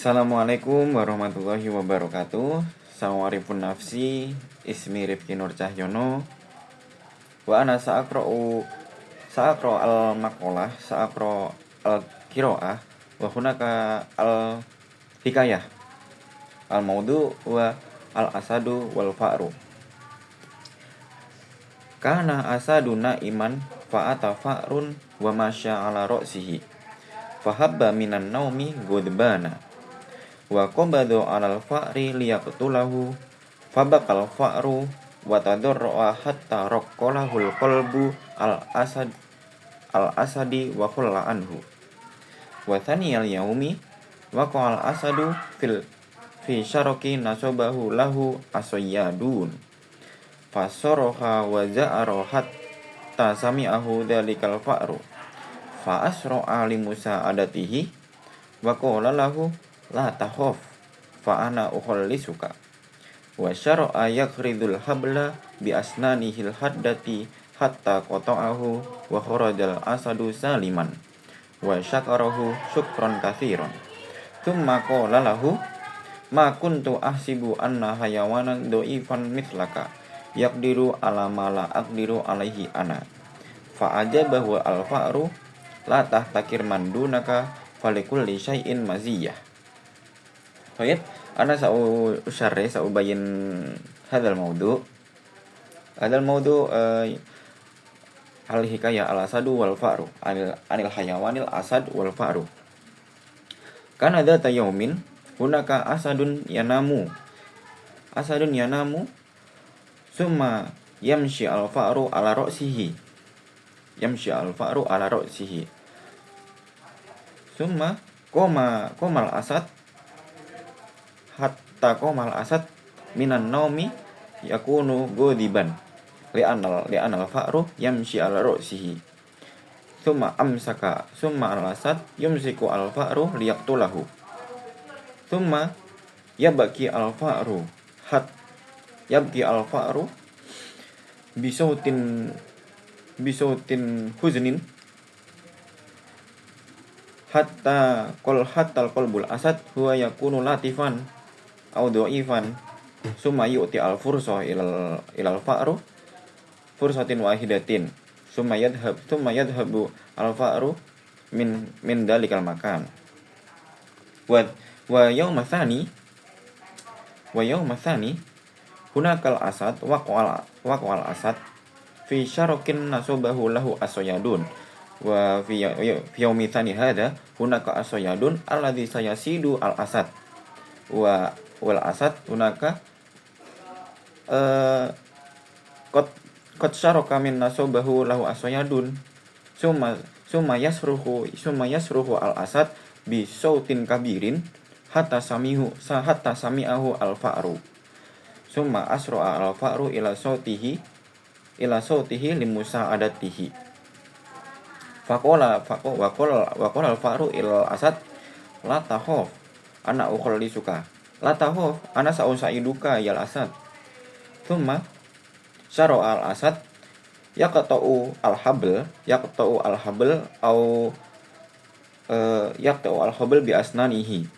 Assalamualaikum warahmatullahi wabarakatuh. Assalamualaikum nafsi. Ismi Rifki Nur Cahyono. Wa ana sa'aqro al maqalah, sa'aqro al qiraah, wa hunaka al hikayah. Al maudu wa al asadu wal fa'ru. Kana asaduna iman fa'ata fa'run wa masya ala ra'sihi. Fahabba minan naumi gudbana. Wa qabadu 'alal fa'ri liyaqtulahu fabaqal fa'ru wa tadarra hatta raqqalahul qalbu al asadi wa khulla anhu wa thaniyal yaumi waqa'al asadu fi syarqi nasabahu lahu asayyadun fasaraha wa za'ara hatta sami'ahu dalikal fa'ru fa asra'a li musa'adatihi wa qala lahu la takhaf fa ana ukhallisuka wa syara'a yakridul habla bi asnanihil haddati hatta qata'ahu wa kharajal asadu saliman wa syakarahu syukran katsiran thumma qala lahu ma kuntu ahsibu anna hayawanan dhaifan mithlaka yaqdiru ala ma la aqdiru alaihi ana fa ajabahu al fa'ru la tahtakir mandunaka falikulli syai'in maziyah. Baik, ana saubayin hadal maudu. Hadal maudu al hikayah al asadu wal fa'ru anil hayawanil asad wal fa'ru. Kana dzata yaumin hunaka asadun yanamu summa yamshi al fa'ru ala ra'sihi summa komal asad hatta komal asad minan naumi yakunu godiban li'anal fa'ru yamshi ala ra'sihi summa al asad yumsiku al fa'ru liyaqtulahu summa yabki al fa'ru bisautin huznin hatta qalbul asad huwa yakunu latifan aw dhaifan summa yu'ti al fursah ilal fa'ru fursatin wahidatin summa yadhhabu al fa'ru min dalikal makan wa yawma tsani hunakal asad waqal asad fi syarqin nasabahu lahu asyadun wa fi yaumi tsani hada hunaka asyadun alladhi sayasidu al asad wa wal asad hunaka qad syaraka min nasabahu lahu asyadun summa yasruhu al asad bi sautin kabirin hatta sami'ahu al fa'ru summa asra'a al fa'ru ila sautihi limusa'adatihi faqala al fa'ru ila asad la takhaf ana ukhallisuka la takhaf ana sa'usaiduka yal asad thumma syara'a al asad yaqta'u al habl bi asnanihi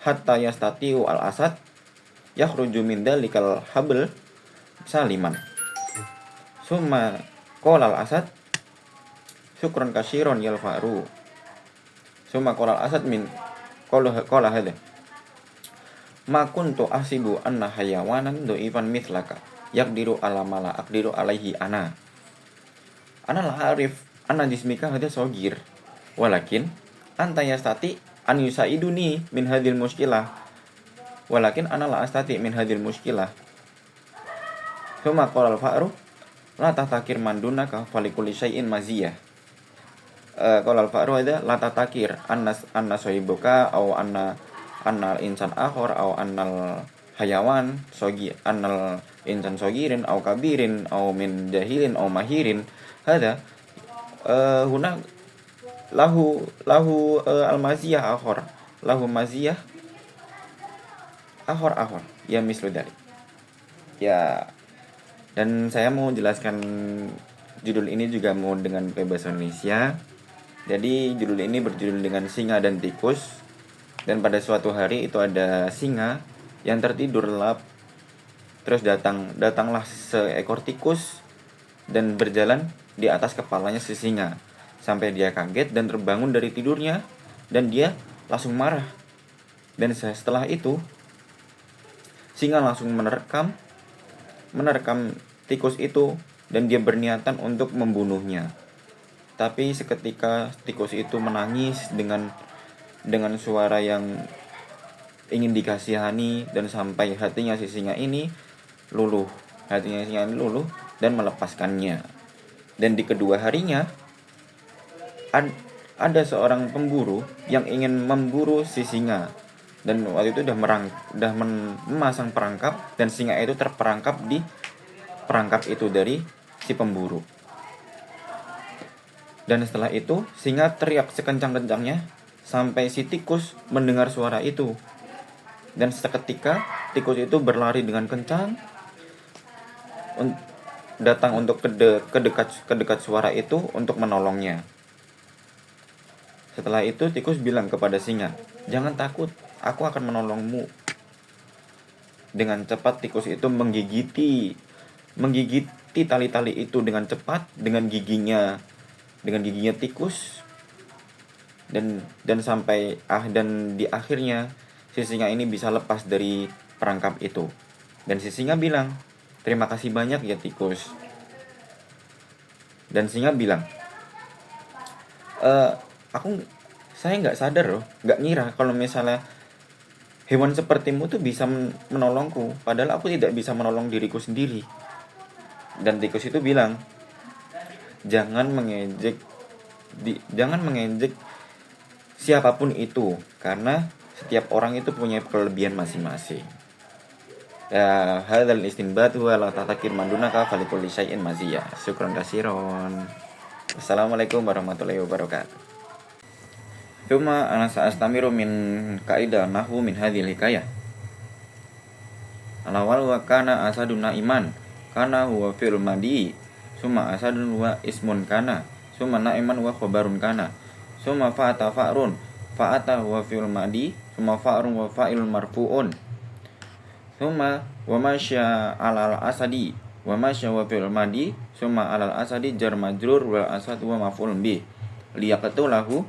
hatta yastati'u al asad yakhruju min dalikal habl saliman summa qala al asad syukran katsiran yal fa'ru summa qala al asad min qala hada ma kuntu ahsibu anna hayawanan dhaifan mithlaka yaqdiru ala ma la aqdiru alaihi ana la arif anna jismika hada sogir walakin anta yastati an yusaiduni min hadhil muskilah walakin ana la astati min hadhil muskilah summa qala al fa'ru la tahtakir mandunaka falikulli syai'in maziyah. Qala al fa'ru ada la tahtakir anna sahibuka au anna insan akhar au annal hayawan annal insan sogirin au kabirin au min jahilin au mahirin hada huna lahu al maziyah akhar lahu maziyah akhar ya mislu dari ya. Dan saya mau jelaskan judul ini juga mau dengan bahasa Indonesia. Jadi judul ini berjudul dengan singa dan tikus. Dan pada suatu hari itu ada singa yang tertidur lelap. Terus datanglah seekor tikus dan berjalan di atas kepalanya si singa sampai dia kaget dan terbangun dari tidurnya, dan dia langsung marah. Dan setelah itu singa langsung menerkam tikus itu, dan dia berniatan untuk membunuhnya. Tapi seketika tikus itu menangis dengan suara yang ingin dikasihani, dan sampai hatinya si singa ini luluh. Dan melepaskannya. Dan di kedua harinya ada seorang pemburu yang ingin memburu si singa. Dan waktu itu udah memasang perangkap, dan singa itu terperangkap di perangkap itu dari si pemburu. Dan setelah itu singa teriak sekencang-kencangnya sampai si tikus mendengar suara itu. Dan seketika tikus itu berlari dengan kencang datang untuk kedekat suara itu untuk menolongnya. Setelah itu tikus bilang kepada singa, "Jangan takut, aku akan menolongmu." Dengan cepat tikus itu menggigiti tali-tali itu dengan cepat dengan giginya tikus, dan di akhirnya si singa ini bisa lepas dari perangkap itu. Dan si singa bilang, "Terima kasih banyak ya tikus." Dan singa bilang, saya nggak sadar loh, nggak ngira kalau misalnya hewan sepertimu tuh bisa menolongku, padahal aku tidak bisa menolong diriku sendiri." Dan tikus itu bilang, jangan mengejek siapapun itu, karena setiap orang itu punya kelebihan masing-masing. Ya, hadzal istinbat huwa la tatakir mandunaka falikulli syai'in maziyah. Syukran katsiran. Assalamualaikum warahmatullahi wabarakatuh. Cuma ana sa'astamiru min kaidah nahwu min hadhil hikayah. Alawal wa kana asadun naiman, kana huwa fi'l madi, summa asadun wa ismun kana, summa naiman wa khabarun kana, summa fa'ata fa'run, fa'ata huwa fi'l madi, summa fa'run wa fa'il marfu'un, summa wa masya alal asadi, wa masya wa fi'l madi, summa alal asadi jar majrur wal asad wa maf'ulun bih. Liyaqtulahu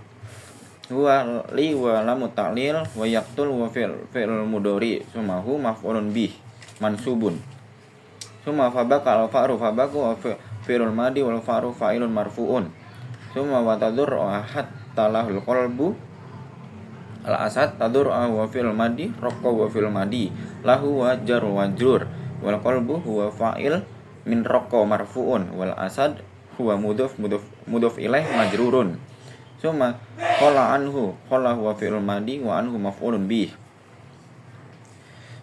huwa li wa lamu ta'lil wa yaqtul wa fi'l mudhari, summa hu maf'ulun bih mansubun, summa fabaka al fa'ru fabaku wa fi'lul madi wal fa'ru fa'ilun marfu'un, summa wa tadur hatta lahul qalbu al asad tadur wa fi'l madi raqqa wa fi'l madi lahu wa jar wa majrur wal qalbu huwa fa'il min raqqa marfu'un wal asad huwa mudhaf ilaih majrurun, summa qala huwa fi'l madi wa anhu maf'ulun bih,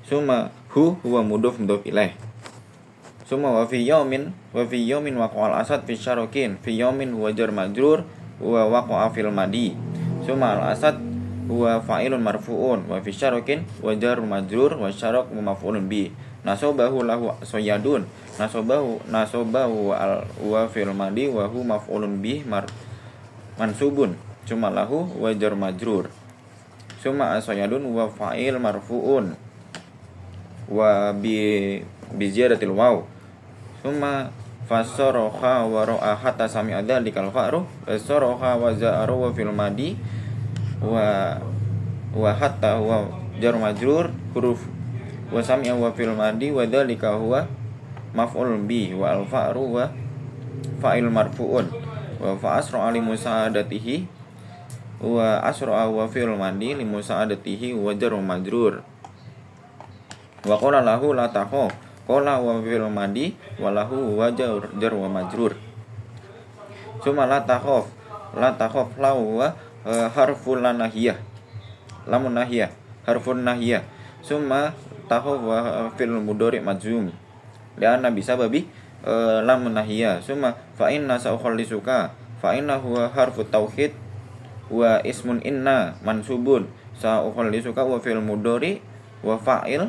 summa huwa mudhaf ilaih, summa wa fi yaumin waqa'al asad fi syarakin, fi yaumin huwa jar majrur wa waqa'a fil madi, summa al asad huwa fa'ilun marfu'un wa fi syarakin wa jar majrur wa syarak maf'ulun bi, nasabahu lahu soyadun, nasabahu wa fil madi wa hu maf'ulun bi mansubun, summa lahu wa jar majrur, summa asoyadun wa fa'il marfu'un wa bi ziyadatil waw, summa fasaraha wa ra'a hatta sami'a dzalikal fa'ru fasaraha wa za'aru wa fil madi wa hatta huwa jar majrur huruf wa sami'a wa fil madi wa dzalika huwa maf'ulun bi wa al fa'ru wa fa'il marfu'un wa fa'asra li musa'adatihi wa asra wa fil madi li musa'adatihi wa jar majrur wa qala lahu la takhaf, qala wa fil madi wa lahu wa jar wa majrur, summa la takhaf lahu wa harful nahiyah lamun nahiyah harfun nahiyah, summa takhaf wa fil mudhari majzum lianna bisababi lamun nahiyah, summa fa inna sa'ukhallisuka fa inna huwa harfu tauhid wa ismun inna mansubun, sa'ukhallisuka wa fil mudhari wa fa'il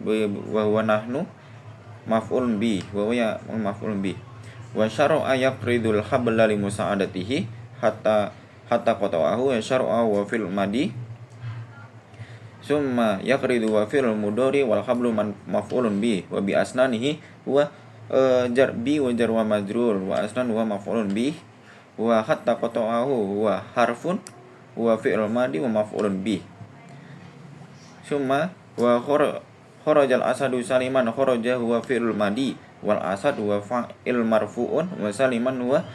wa huwa nahnu maf'ulun bi wa huwa maf'ulun bi, wa syar'a yaqridul habla li musa'adatihi hatta hatta qata'ahu wa syar'a wa fil madi summa yaqridu wa fil mudhari wal hablu maf'ulun bi wa bi asnanihi wa jar bi wa jar wa majrur wa asnan wa maf'ulun bi wa hatta qata'ahu wa harfun wa fi'l madi wa maf'ulun bi summa wa kharajal asadu saliman kharaja huwa fi'l madi wal asad huwa fa'il marfu'un wa saliman huwa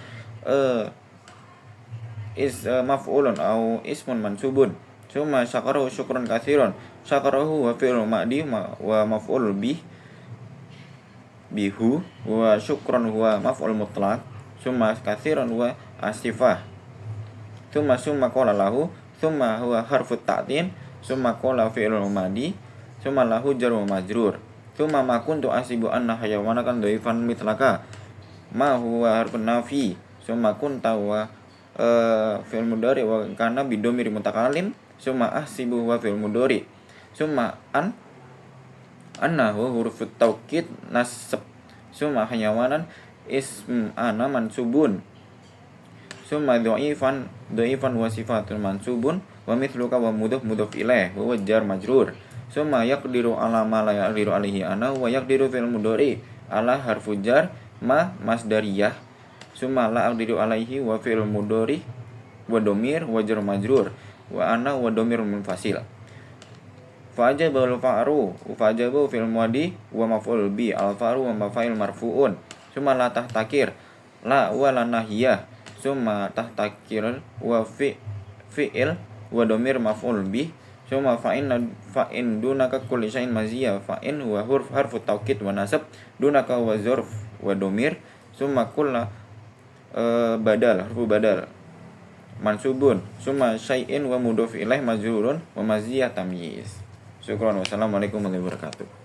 maf'ulun au ismun mansubun summa syakarahu syukran katsiran syakarahu wa fi'l madi wa maf'ul bihu wa syukran huwa maf'ul mutlaq summa katsiran wa asifah summa qala lahu summa huwa harfut ta'tin summa qala fi'l madi summa lahu jar wa majrur summa ma kuntu asibu anna hayawana kan dhaifan mitlaka ma huwa harfun nafi summa kunta wa fi'il mudhari wa kana bidomir mutakallim summa ahsibu wa fi'il mudhari summa annahu hurufut taukid nasab summa hayawanan ism ana mansubun summa dhaifan wa sifatun mansubun wa mithluka wa mudhaf ilaih wa jar majrur summa yaqdiru ala ma la yaqdiru alaihi ana wa yaqdiru fi'il mudhari ala harfu jar ma masdariyah summa la aqdiru alaihi wa fi'il mudhari wa domir wa jar majrur wa ana wa domir munfasil fa'ajabul fa'ru fa'ajabu fi'il madi wa maf'ul bi al fa'ru wa maf'il marfu'un summa la tahtakir la wa la nahiyah summa tahtakir wa fi'il wa domir maf'ul bi summa fa'in dunaka kulli syai'in maziyah fa'in wa harfu taukid wa nasab dunaka wa zarf wa domir summa kullu badal harfu badal mansubun summa syai'in wa mudhof ilaih majrurun wa maziyah tamyiz. Syukran. Wassalamualaikum warahmatullahi wabarakatuh.